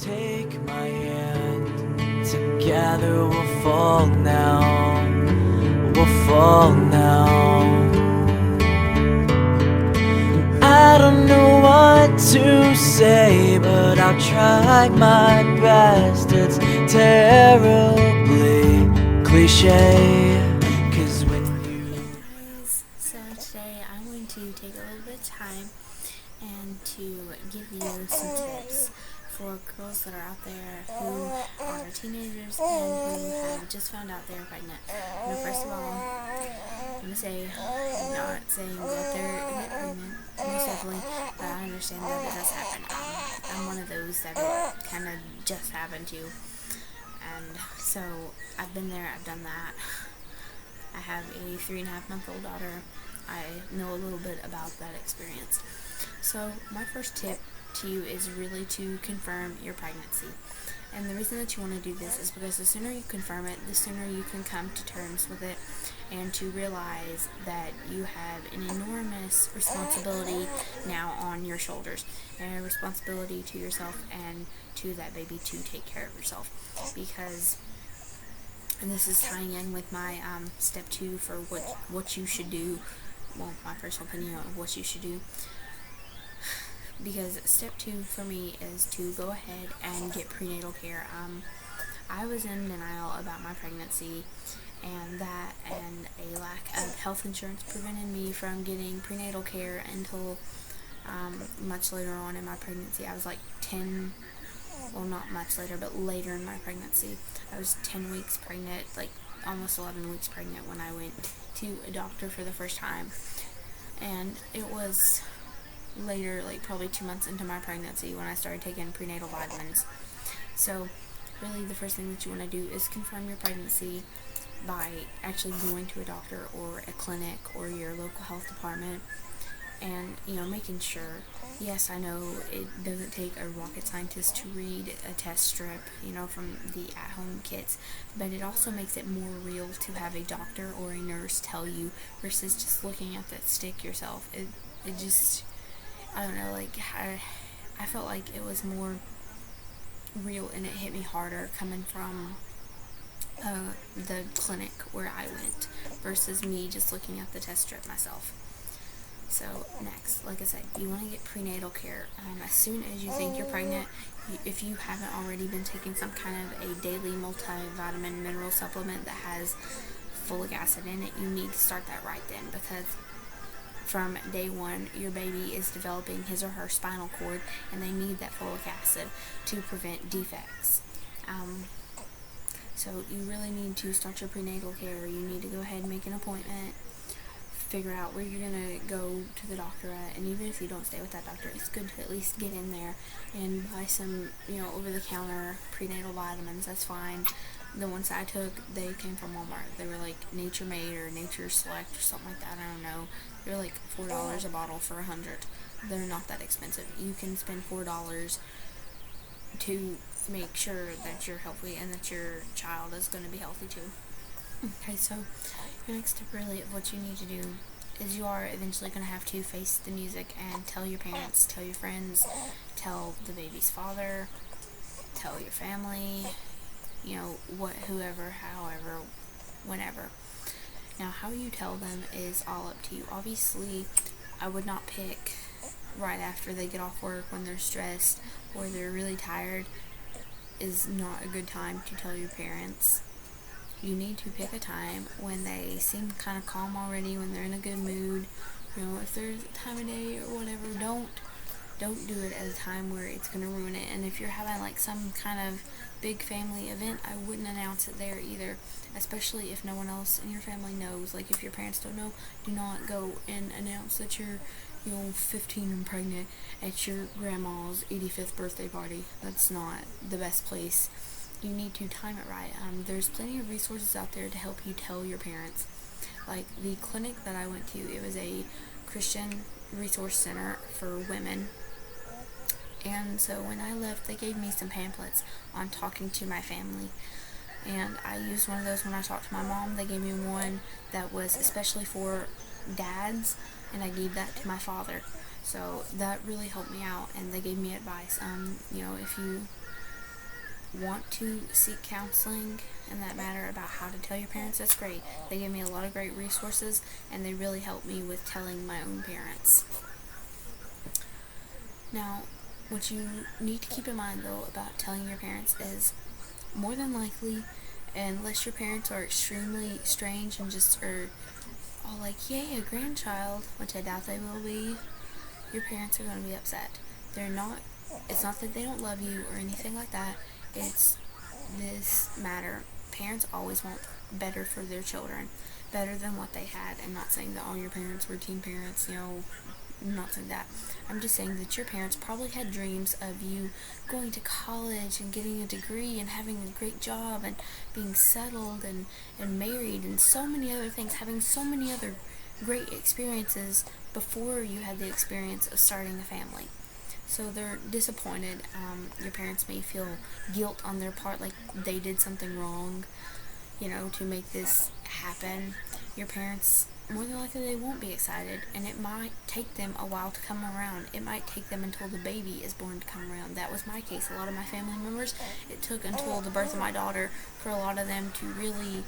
Take my hand, together we'll fall now, we'll fall now. I don't know what to say, but I'll try my best. It's terribly cliche, 'cause when you... Guys, so today I'm going to take a little bit of time and to give you some tips for girls that are out there who are teenagers and who have just found out they're pregnant. First of all, I'm going to say, I'm not saying that they're pregnant, most definitely, but I understand that it does happen. I'm one of those that it kind of just happened to, and so I've been there, I've done that. I have a 3.5-month-old daughter. I know a little bit about that experience. So my first tip to you is really to confirm your pregnancy. And the reason that you want to do this is because the sooner you confirm it, the sooner you can come to terms with it and to realize that you have an enormous responsibility now on your shoulders, and a responsibility to yourself and to that baby to take care of yourself. Because, and this is tying in with my step 2 for what you should do, well, my personal opinion of what you should do. Because step 2 for me is to go ahead and get prenatal care. I was in denial about my pregnancy, and that and a lack of health insurance prevented me from getting prenatal care until much later on in my pregnancy. I was like 10, well, not much later, but later in my pregnancy. I was 10 weeks pregnant, like almost 11 weeks pregnant when I went to a doctor for the first time. And it was later, like probably 2 months into my pregnancy, when I started taking prenatal vitamins. So really the first thing that you want to do is confirm your pregnancy by actually going to a doctor or a clinic or your local health department, and making sure. Yes, I know it doesn't take a rocket scientist to read a test strip from the at-home kits, but it also makes it more real to have a doctor or a nurse tell you versus just looking at that stick yourself. It just, I don't know, like I felt like it was more real, and it hit me harder coming from the clinic where I went versus me just looking at the test strip myself. So next, like I said, you want to get prenatal care. As soon as you think you're pregnant, if you haven't already been taking some kind of a daily multivitamin mineral supplement that has folic acid in it, you need to start that right then, because from day one, your baby is developing his or her spinal cord, and they need that folic acid to prevent defects. So you really need to start your prenatal care. You need to go ahead and make an appointment, figure out where you're going to go to the doctor at, and even if you don't stay with that doctor, it's good to at least get in there and buy some, over-the-counter prenatal vitamins. That's fine. The ones I took, they came from Walmart. They were like Nature Made or Nature Select or something like that. I don't know. They're like $4 a bottle for 100. They're not that expensive. You can spend $4 to make sure that you're healthy and that your child is going to be healthy too. Okay, so your next step really of what you need to do is you are eventually going to have to face the music and tell your parents, tell your friends, tell the baby's father, tell your family, whoever, however, whenever. Now, how you tell them is all up to you. Obviously, I would not pick right after they get off work when they're stressed or they're really tired. Is not a good time to tell your parents. You need to pick a time when they seem kind of calm already, when they're in a good mood. If there's a time of day or whatever, don't do it at a time where it's going to ruin it. And if you're having like some kind of big family event, I wouldn't announce it there either, especially if no one else in your family knows. Like if your parents don't know, do not go and announce that you're 15 and pregnant at your grandma's 85th birthday party. That's not the best place. You need to time it right. There's plenty of resources out there to help you tell your parents. Like the clinic that I went to, it was a Christian resource center for women. And so when I left, they gave me some pamphlets on talking to my family. And I used one of those when I talked to my mom. They gave me one that was especially for dads, and I gave that to my father. So that really helped me out, and they gave me advice. If you want to seek counseling in that matter about how to tell your parents, that's great. They give me a lot of great resources, and they really help me with telling my own parents. Now, what you need to keep in mind, though, about telling your parents is, more than likely, unless your parents are extremely strange and just are all like, yay, a grandchild, which I doubt they will be, your parents are going to be upset. It's not that they don't love you or anything like that. It's this matter. Parents always want better for their children, better than what they had. I'm not saying that all your parents were teen parents, I'm not saying that. I'm just saying that your parents probably had dreams of you going to college and getting a degree and having a great job and being settled and married and so many other things, having so many other great experiences before you had the experience of starting a family. So they're disappointed. Your parents may feel guilt on their part, like they did something wrong, to make this happen. Your parents, more than likely, they won't be excited, and it might take them a while to come around. It might take them until the baby is born to come around. That was my case. A lot of my family members, it took until the birth of my daughter for a lot of them to really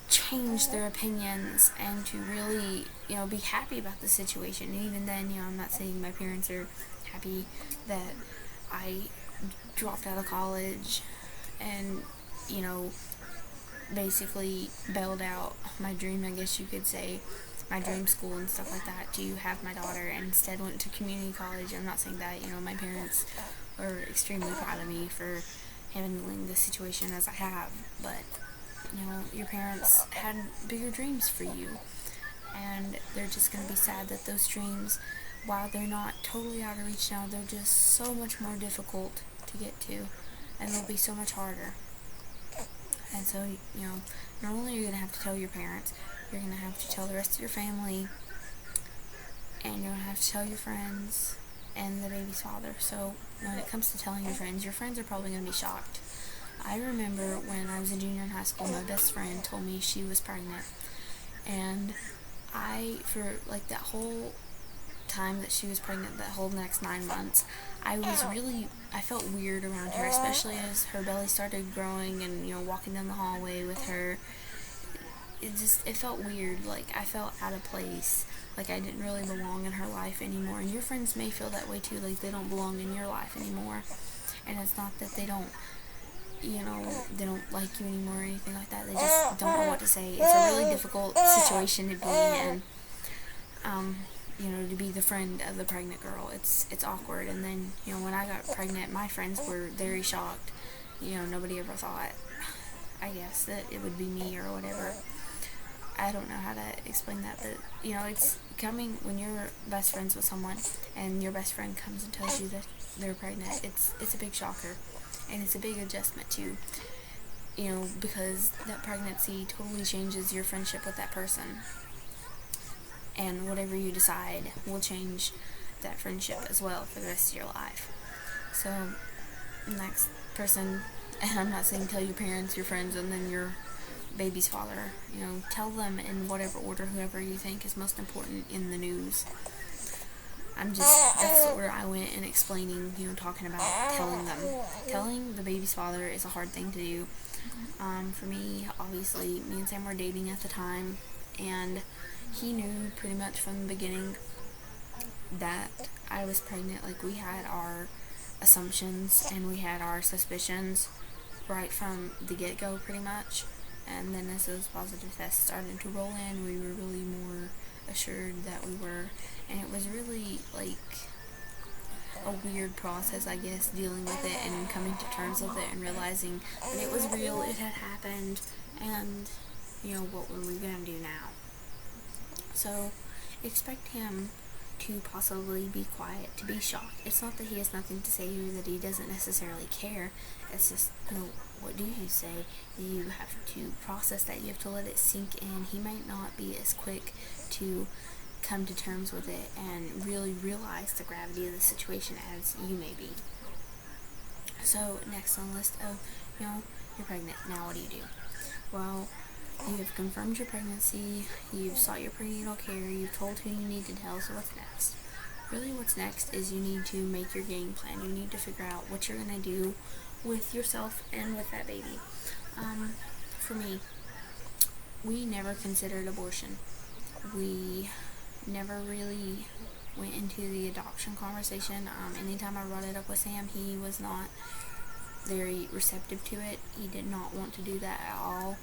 change their opinions and to really, be happy about the situation. And even then, I'm not saying my parents are happy that I dropped out of college and, basically bailed out my dream, I guess you could say, my dream school and stuff like that, to have my daughter, and instead went to community college. I'm not saying that, my parents are extremely proud of me for handling the situation as I have, but, your parents had bigger dreams for you, and they're just going to be sad that those dreams, while they're not totally out of reach now, they're just so much more difficult to get to, and they'll be so much harder. And so, not only are you going to have to tell your parents, you're going to have to tell the rest of your family, and you're going to have to tell your friends and the baby's father. So when it comes to telling your friends are probably going to be shocked. I remember when I was a junior in high school, my best friend told me she was pregnant, and for like that whole time that she was pregnant, that whole next 9 months, I felt weird around her, especially as her belly started growing and, walking down the hallway with her. It felt weird, like I felt out of place, like I didn't really belong in her life anymore. And your friends may feel that way too, like they don't belong in your life anymore. And it's not that they don't, they don't like you anymore or anything like that. They just don't know what to say. It's a really difficult situation to be in. To be the friend of the pregnant girl. It's awkward. And then, when I got pregnant, my friends were very shocked. Nobody ever thought, I guess, that it would be me or whatever. I don't know how to explain that, but, it's coming when you're best friends with someone and your best friend comes and tells you that they're pregnant. It's a big shocker, and it's a big adjustment too, because that pregnancy totally changes your friendship with that person. And whatever you decide will change that friendship as well for the rest of your life. So, next person, and I'm not saying tell your parents, your friends, and then your baby's father. Tell them in whatever order, whoever you think is most important in the news. That's where I went in explaining, talking about telling them. Telling the baby's father is a hard thing to do. For me, obviously, me and Sam were dating at the time, and he knew pretty much from the beginning that I was pregnant. Like, we had our assumptions and we had our suspicions right from the get-go pretty much. And then as those positive tests started to roll in, we were really more assured that we were. And it was really like a weird process, I guess, dealing with it and coming to terms with it and realizing that it was real, it had happened, and what were we going to do now? So, expect him to possibly be quiet, to be shocked. It's not that he has nothing to say or that he doesn't necessarily care. It's just, what do you say? You have to process that. You have to let it sink in. He might not be as quick to come to terms with it and really realize the gravity of the situation as you may be. So, next on the list of, you're pregnant. Now what do you do? Well, you have confirmed your pregnancy, you've sought your prenatal care, you've told who you need to tell, so what's next? really what's next is you need to make your game plan. You need to figure out what you're going to do with yourself and with that baby. For me, we never considered abortion. We never really went into the adoption conversation. Anytime I brought it up with Sam, he was not very receptive to it. He did not want to do that at all.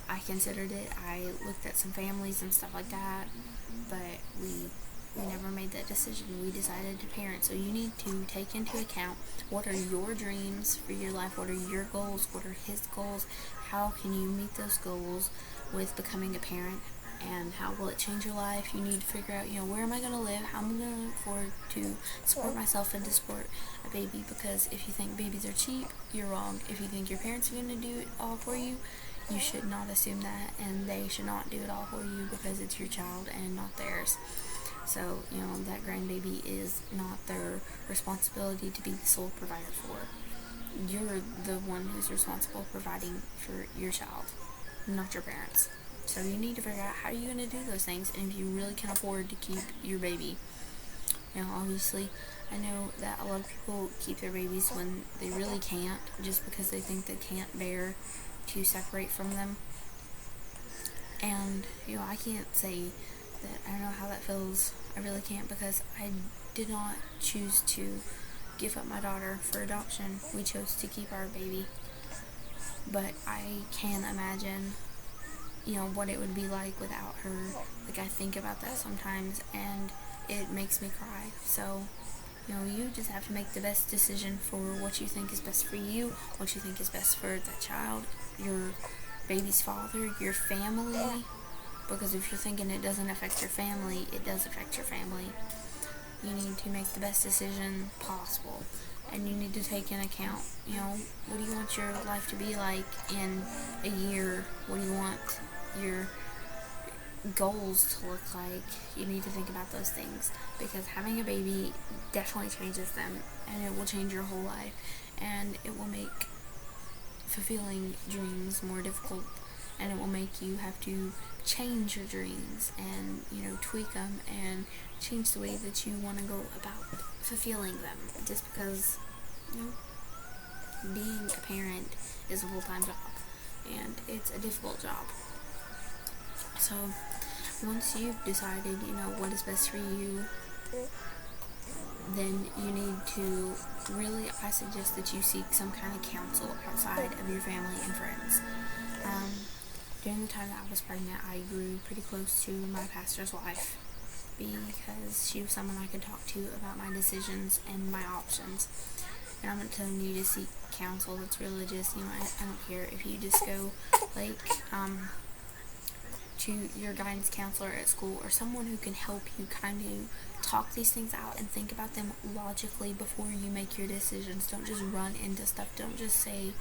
I considered it. I looked at some families and stuff like that, but we never made that decision. We decided to parent. So you need to take into account what are your dreams for your life, what are your goals, what are his goals, how can you meet those goals with becoming a parent, and how will it change your life. You need to figure out, where am I going to live, how am I going to afford to support myself and to support a baby, because if you think babies are cheap, you're wrong. If you think your parents are going to do it all for you, you should not assume that, and they should not do it all for you, because it's your child and not theirs. So, that grandbaby is not their responsibility to be the sole provider for. You're the one who's responsible for providing for your child, not your parents. So you need to figure out how you're going to do those things, and if you really can afford to keep your baby. Obviously, I know that a lot of people keep their babies when they really can't, just because they think they can't bear to separate from them. And, I can't say that I don't know how that feels. I really can't, because I did not choose to give up my daughter for adoption. We chose to keep our baby. But I can imagine, what it would be like without her. Like, I think about that sometimes, and it makes me cry. So, you just have to make the best decision for what you think is best for you, what you think is best for that child, your baby's father, your family. Because if you're thinking it doesn't affect your family, it does affect your family. You need to make the best decision possible. And you need to take into account, what do you want your life to be like in a year? What do you want your goals to look like? You need to think about those things, because having a baby definitely changes them, and it will change your whole life, and it will make fulfilling dreams more difficult, and it will make you have to change your dreams and, tweak them and change the way that you want to go about fulfilling them, just because, being a parent is a full-time job, and it's a difficult job. So, once you've decided, what is best for you, then you need to really, I suggest that you seek some kind of counsel outside of your family and friends. During the time that I was pregnant, I grew pretty close to my pastor's wife, because she was someone I could talk to about my decisions and my options. And I'm not telling you to seek counsel that's religious. I don't care if you just go, to your guidance counselor at school, or someone who can help you kind of talk these things out and think about them logically before you make your decisions. Don't just run into stuff. Don't just say,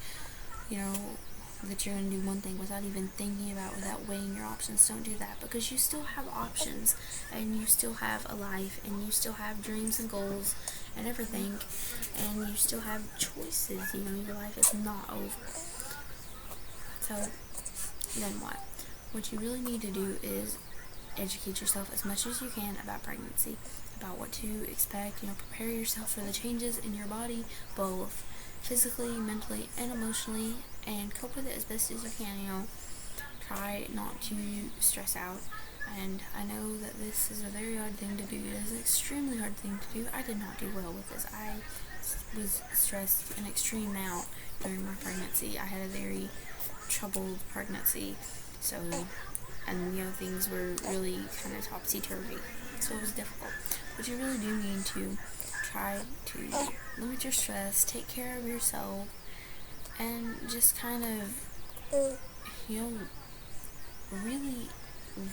that you're going to do one thing without even thinking about, without weighing your options. Don't do that, because you still have options, and you still have a life, and you still have dreams and goals and everything, and you still have choices. Your life is not over. So then what? What you really need to do is educate yourself as much as you can about pregnancy, about what to expect. Prepare yourself for the changes in your body, both physically, mentally, and emotionally, and cope with it as best as you can. Try not to stress out. And I know that this is a very hard thing to do. It is an extremely hard thing to do. I did not do well with this. I was stressed an extreme amount during my pregnancy. I had a very troubled pregnancy. So, and things were really kind of topsy-turvy. So it was difficult. But you really do need to try to limit your stress, take care of yourself, and just kind of, really,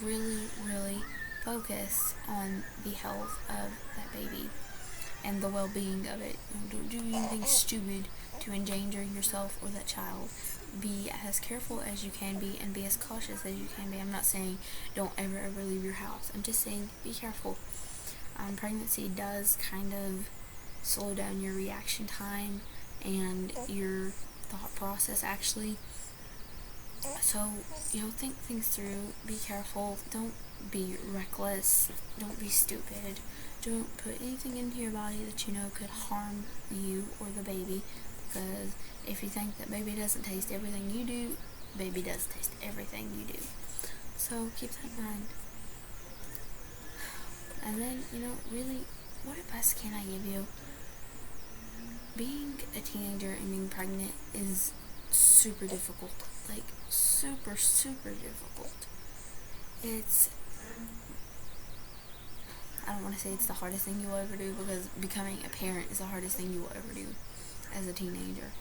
really, really focus on the health of that baby and the well-being of it. Don't do anything stupid to endanger yourself or that child. Be as careful as you can be, and be as cautious as you can be. I'm not saying don't ever leave your house. I'm just saying be careful. Pregnancy does kind of slow down your reaction time and your thought process, actually. So, think things through. Be careful. Don't be reckless. Don't be stupid. don't put anything into your body that you know could harm you or the baby, because if you think that baby doesn't taste everything you do, baby does taste everything you do. So keep that in mind. And then, really, what advice can I give you? Being a teenager and being pregnant is super difficult. Like, super, super difficult. I don't want to say it's the hardest thing you will ever do, because becoming a parent is the hardest thing you will ever do as a teenager.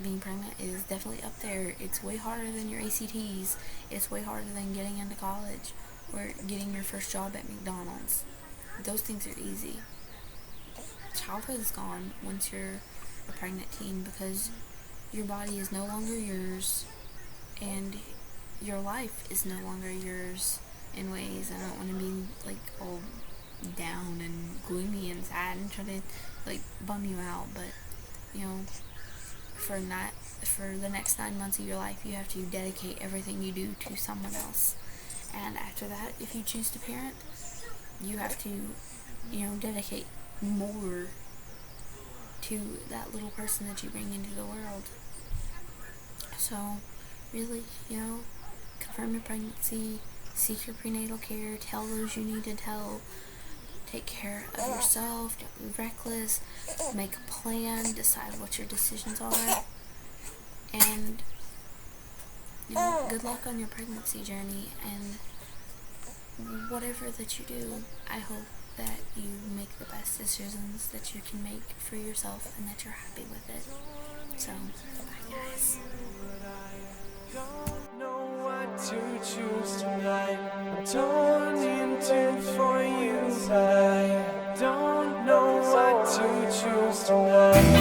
Being pregnant is definitely up there. It's way harder than your ACTs. It's way harder than getting into college or getting your first job at McDonald's. Those things are easy. Childhood is gone once you're a pregnant teen, because your body is no longer yours and your life is no longer yours in ways. I don't want to be like all down and gloomy and sad and try to like bum you out, but for the next 9 months of your life, you have to dedicate everything you do to someone else. And after that, if you choose to parent, you have to dedicate more to that little person that you bring into the world. So really, confirm your pregnancy, seek your prenatal care, tell those you need to tell, take care of yourself, don't be reckless, make a plan, decide what your decisions are, and good luck on your pregnancy journey. And whatever that you do, I hope that you make the best decisions that you can make for yourself and that you're happy with it. So, bye guys. Don't know what to choose tonight. I'm torn into for you, but I don't know what to choose tonight.